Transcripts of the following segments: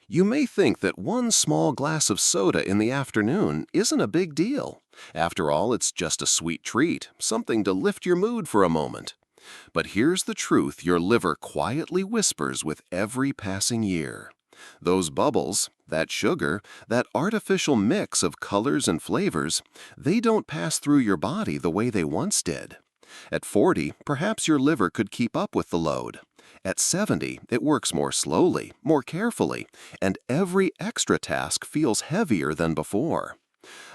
You may think that one small glass of soda in the afternoon isn't a big deal. After all, it's just a sweet treat, something to lift your mood for a moment. But here's the truth your liver quietly whispers with every passing year. Those bubbles, that sugar, that artificial mix of colors and flavors, they don't pass through your body the way they once did. At 40, perhaps your liver could keep up with the load. At 70, it works more slowly, more carefully, and every extra task feels heavier than before.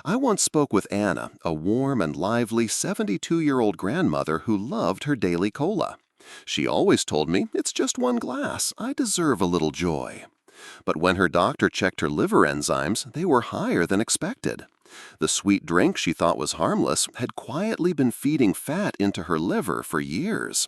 I once spoke with Anna, a warm and lively 72-year-old grandmother who loved her daily cola. She always told me, "It's just one glass. I deserve a little joy." But when her doctor checked her liver enzymes, they were higher than expected. The sweet drink she thought was harmless had quietly been feeding fat into her liver for years.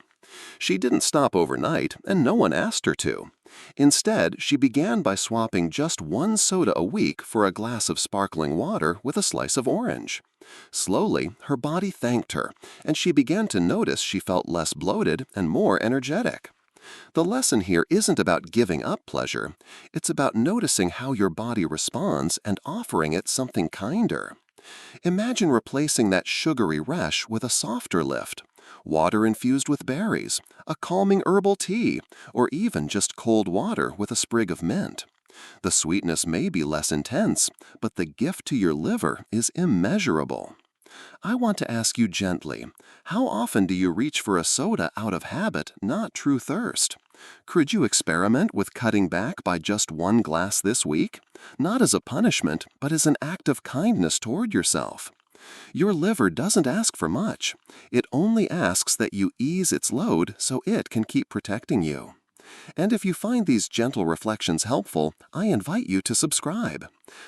She didn't stop overnight, and no one asked her to. Instead, she began by swapping just one soda a week for a glass of sparkling water with a slice of orange. Slowly, her body thanked her, and she began to notice she felt less bloated and more energetic. The lesson here isn't about giving up pleasure. It's about noticing how your body responds and offering it something kinder. Imagine replacing that sugary rush with a softer lift. Water infused with berries, a calming herbal tea, or even just cold water with a sprig of mint. The sweetness may be less intense, but the gift to your liver is immeasurable. I want to ask you gently, how often do you reach for a soda out of habit, not true thirst? Could you experiment with cutting back by just one glass this week? Not as a punishment, but as an act of kindness toward yourself. Your liver doesn't ask for much. It only asks that you ease its load so it can keep protecting you. And if you find these gentle reflections helpful, I invite you to subscribe.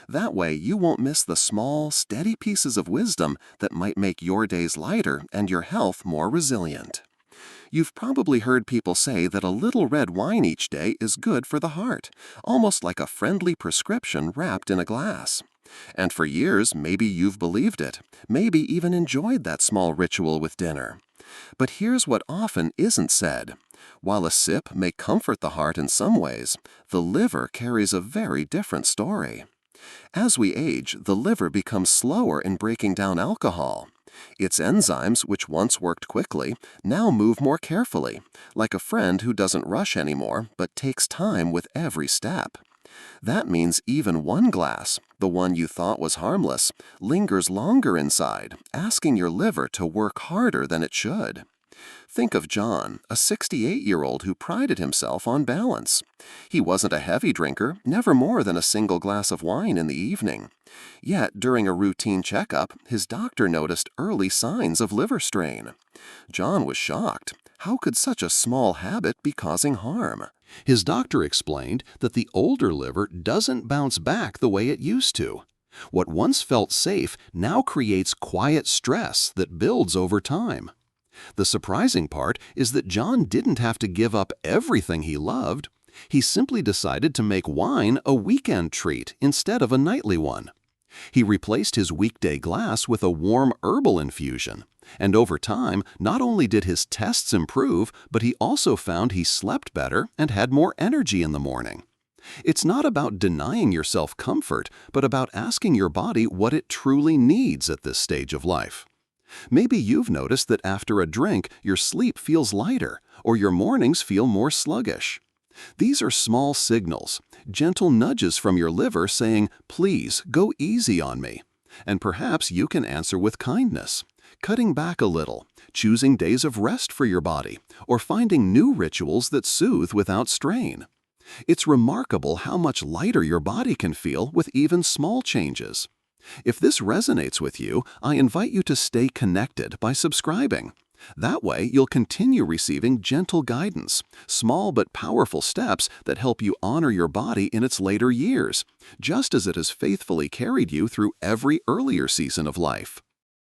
That way you won't miss the small, steady pieces of wisdom that might make your days lighter and your health more resilient. You've probably heard people say that a little red wine each day is good for the heart, almost like a friendly prescription wrapped in a glass. And for years, maybe you've believed it, maybe even enjoyed that small ritual with dinner. But here's what often isn't said. While a sip may comfort the heart in some ways, the liver carries a very different story. As we age, the liver becomes slower in breaking down alcohol. Its enzymes, which once worked quickly, now move more carefully, like a friend who doesn't rush anymore but takes time with every step. That means even one glass, the one you thought was harmless, lingers longer inside, asking your liver to work harder than it should. Think of John, a 68-year-old who prided himself on balance. He wasn't a heavy drinker, never more than a single glass of wine in the evening. Yet, during a routine checkup, his doctor noticed early signs of liver strain. John was shocked. How could such a small habit be causing harm? His doctor explained that the older liver doesn't bounce back the way it used to. What once felt safe now creates quiet stress that builds over time. The surprising part is that John didn't have to give up everything he loved. He simply decided to make wine a weekend treat instead of a nightly one. He replaced his weekday glass with a warm herbal infusion. And over time, not only did his tests improve, but he also found he slept better and had more energy in the morning. It's not about denying yourself comfort, but about asking your body what it truly needs at this stage of life. Maybe you've noticed that after a drink, your sleep feels lighter, or your mornings feel more sluggish. These are small signals, gentle nudges from your liver saying, "Please, go easy on me." And perhaps you can answer with kindness, cutting back a little, choosing days of rest for your body, or finding new rituals that soothe without strain. It's remarkable how much lighter your body can feel with even small changes. If this resonates with you, I invite you to stay connected by subscribing. That way, you'll continue receiving gentle guidance, small but powerful steps that help you honor your body in its later years, just as it has faithfully carried you through every earlier season of life.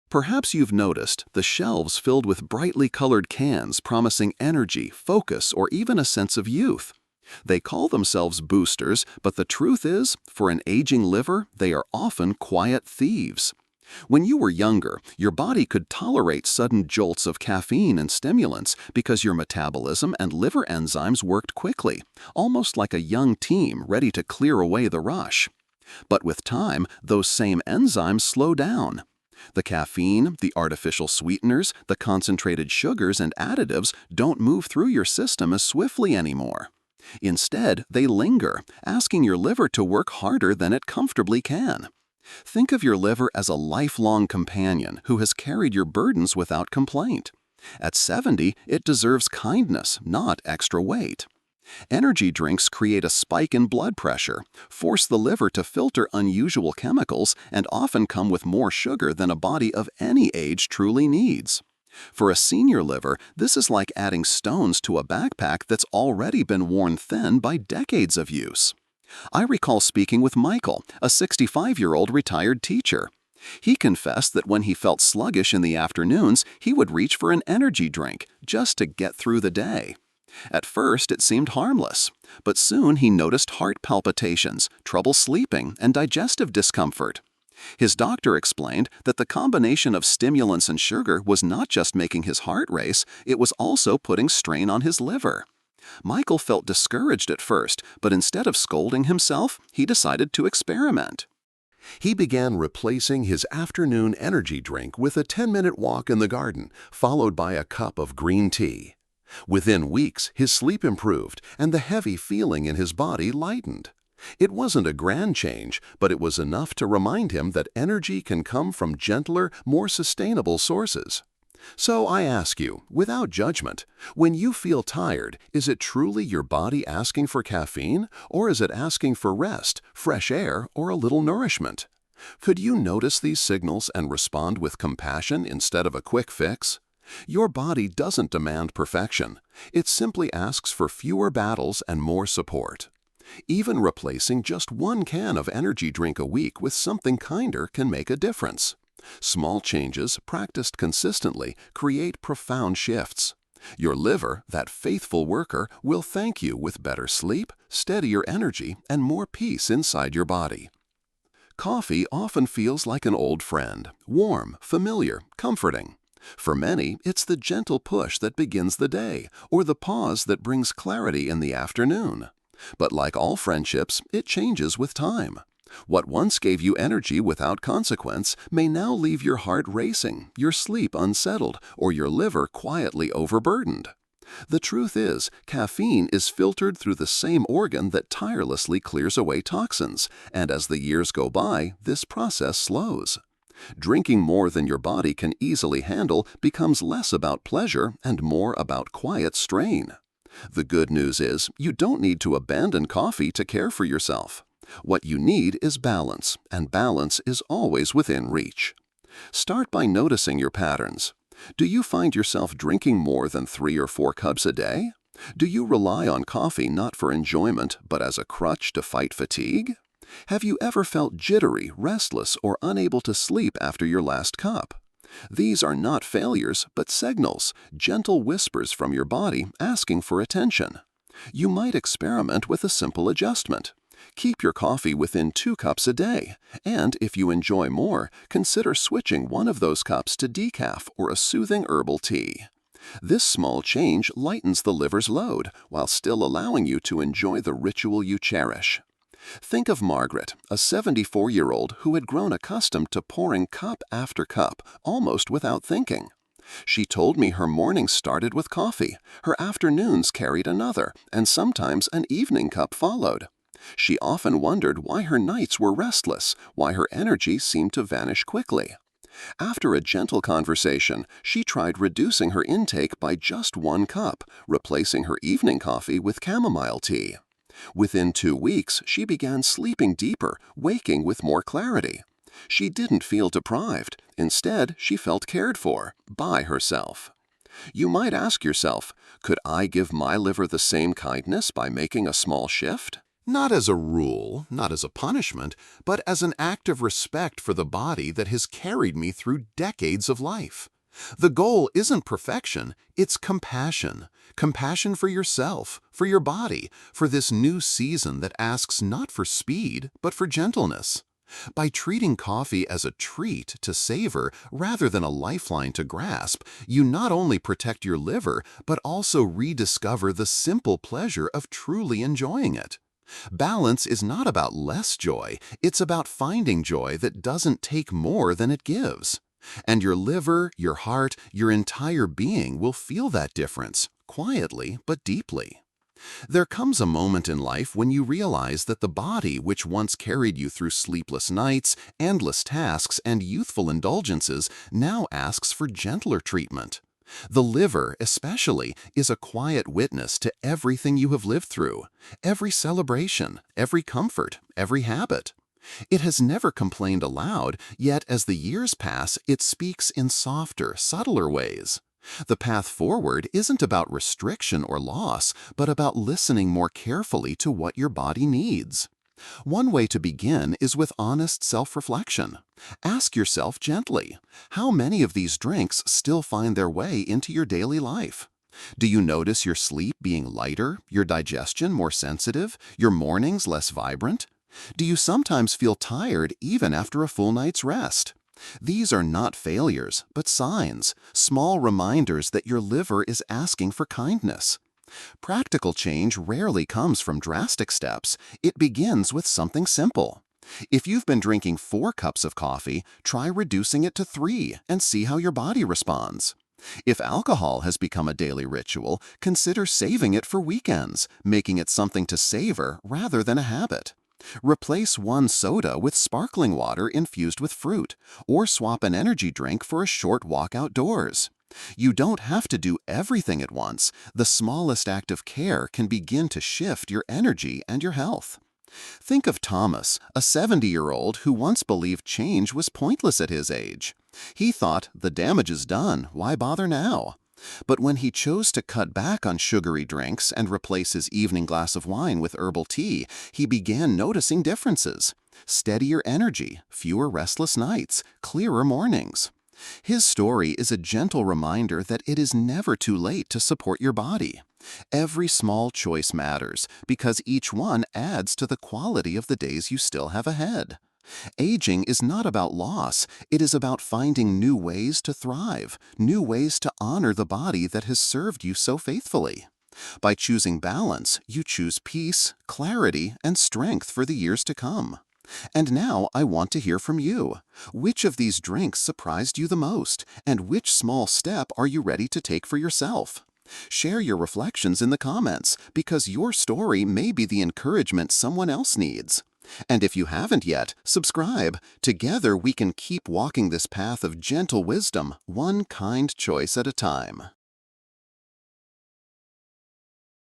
Perhaps you've noticed the shelves filled with brightly colored cans promising energy, focus, or even a sense of youth. They call themselves boosters, but the truth is, for an aging liver, they are often quiet thieves. When you were younger, your body could tolerate sudden jolts of caffeine and stimulants because your metabolism and liver enzymes worked quickly, almost like a young team ready to clear away the rush. But with time, those same enzymes slow down. The caffeine, the artificial sweeteners, the concentrated sugars and additives don't move through your system as swiftly anymore. Instead, they linger, asking your liver to work harder than it comfortably can. Think of your liver as a lifelong companion who has carried your burdens without complaint. At 70, it deserves kindness, not extra weight. Energy drinks create a spike in blood pressure, force the liver to filter unusual chemicals, and often come with more sugar than a body of any age truly needs. For a senior liver, this is like adding stones to a backpack that's already been worn thin by decades of use. I recall speaking with Michael, a 65-year-old retired teacher. He confessed that when he felt sluggish in the afternoons, he would reach for an energy drink just to get through the day. At first, it seemed harmless, but soon he noticed heart palpitations, trouble sleeping, and digestive discomfort. His doctor explained that the combination of stimulants and sugar was not just making his heart race, it was also putting strain on his liver. Michael felt discouraged at first, but instead of scolding himself, he decided to experiment. He began replacing his afternoon energy drink with a 10-minute walk in the garden, followed by a cup of green tea. Within weeks, his sleep improved and the heavy feeling in his body lightened. It wasn't a grand change, but it was enough to remind him that energy can come from gentler, more sustainable sources. So I ask you, without judgment, when you feel tired, is it truly your body asking for caffeine, or is it asking for rest, fresh air, or a little nourishment? Could you notice these signals and respond with compassion instead of a quick fix? Your body doesn't demand perfection. It simply asks for fewer battles and more support. Even replacing just one can of energy drink a week with something kinder can make a difference. Small changes, practiced consistently, create profound shifts. Your liver, that faithful worker, will thank you with better sleep, steadier energy, and more peace inside your body. Coffee often feels like an old friend, warm, familiar, comforting. For many, it's the gentle push that begins the day, or the pause that brings clarity in the afternoon. But like all friendships, it changes with time. What once gave you energy without consequence may now leave your heart racing, your sleep unsettled, or your liver quietly overburdened. The truth is, caffeine is filtered through the same organ that tirelessly clears away toxins, and as the years go by, this process slows. Drinking more than your body can easily handle becomes less about pleasure and more about quiet strain. The good news is, you don't need to abandon coffee to care for yourself. What you need is balance, and balance is always within reach. Start by noticing your patterns. Do you find yourself drinking more than 3 or 4 cups a day? Do you rely on coffee not for enjoyment, but as a crutch to fight fatigue? Have you ever felt jittery, restless, or unable to sleep after your last cup? These are not failures, but signals, gentle whispers from your body asking for attention. You might experiment with a simple adjustment. Keep your coffee within 2 cups a day, and if you enjoy more, consider switching one of those cups to decaf or a soothing herbal tea. This small change lightens the liver's load while still allowing you to enjoy the ritual you cherish. Think of Margaret, a 74-year-old who had grown accustomed to pouring cup after cup, almost without thinking. She told me her mornings started with coffee, her afternoons carried another, and sometimes an evening cup followed. She often wondered why her nights were restless, why her energy seemed to vanish quickly. After a gentle conversation, she tried reducing her intake by just 1 cup, replacing her evening coffee with chamomile tea. Within 2 weeks, she began sleeping deeper, waking with more clarity. She didn't feel deprived. Instead, she felt cared for, by herself. You might ask yourself, could I give my liver the same kindness by making a small shift? Not as a rule, not as a punishment, but as an act of respect for the body that has carried me through decades of life. The goal isn't perfection, it's compassion. Compassion for yourself, for your body, for this new season that asks not for speed, but for gentleness. By treating coffee as a treat to savor rather than a lifeline to grasp, you not only protect your liver, but also rediscover the simple pleasure of truly enjoying it. Balance is not about less joy, it's about finding joy that doesn't take more than it gives. And your liver, your heart, your entire being will feel that difference, quietly but deeply. There comes a moment in life when you realize that the body which once carried you through sleepless nights, endless tasks, and youthful indulgences now asks for gentler treatment. The liver, especially, is a quiet witness to everything you have lived through, every celebration, every comfort, every habit. It has never complained aloud, yet as the years pass, it speaks in softer, subtler ways. The path forward isn't about restriction or loss, but about listening more carefully to what your body needs. One way to begin is with honest self-reflection. Ask yourself gently, how many of these drinks still find their way into your daily life? Do you notice your sleep being lighter, your digestion more sensitive, your mornings less vibrant? Do you sometimes feel tired even after a full night's rest? These are not failures, but signs, small reminders that your liver is asking for kindness. Practical change rarely comes from drastic steps. It begins with something simple. If you've been drinking 4 cups of coffee, try reducing it to 3 and see how your body responds. If alcohol has become a daily ritual, consider saving it for weekends, making it something to savor rather than a habit. Replace one soda with sparkling water infused with fruit, or swap an energy drink for a short walk outdoors. You don't have to do everything at once. The smallest act of care can begin to shift your energy and your health. Think of Thomas, a 70-year-old who once believed change was pointless at his age. He thought, the damage is done, why bother now? But when he chose to cut back on sugary drinks and replace his evening glass of wine with herbal tea, he began noticing differences. Steadier energy, fewer restless nights, clearer mornings. His story is a gentle reminder that it is never too late to support your body. Every small choice matters because each one adds to the quality of the days you still have ahead. Aging is not about loss, it is about finding new ways to thrive, new ways to honor the body that has served you so faithfully. By choosing balance, you choose peace, clarity, and strength for the years to come. And now I want to hear from you. Which of these drinks surprised you the most, and which small step are you ready to take for yourself? Share your reflections in the comments, because your story may be the encouragement someone else needs. And if you haven't yet, subscribe. Together we can keep walking this path of gentle wisdom, one kind choice at a time.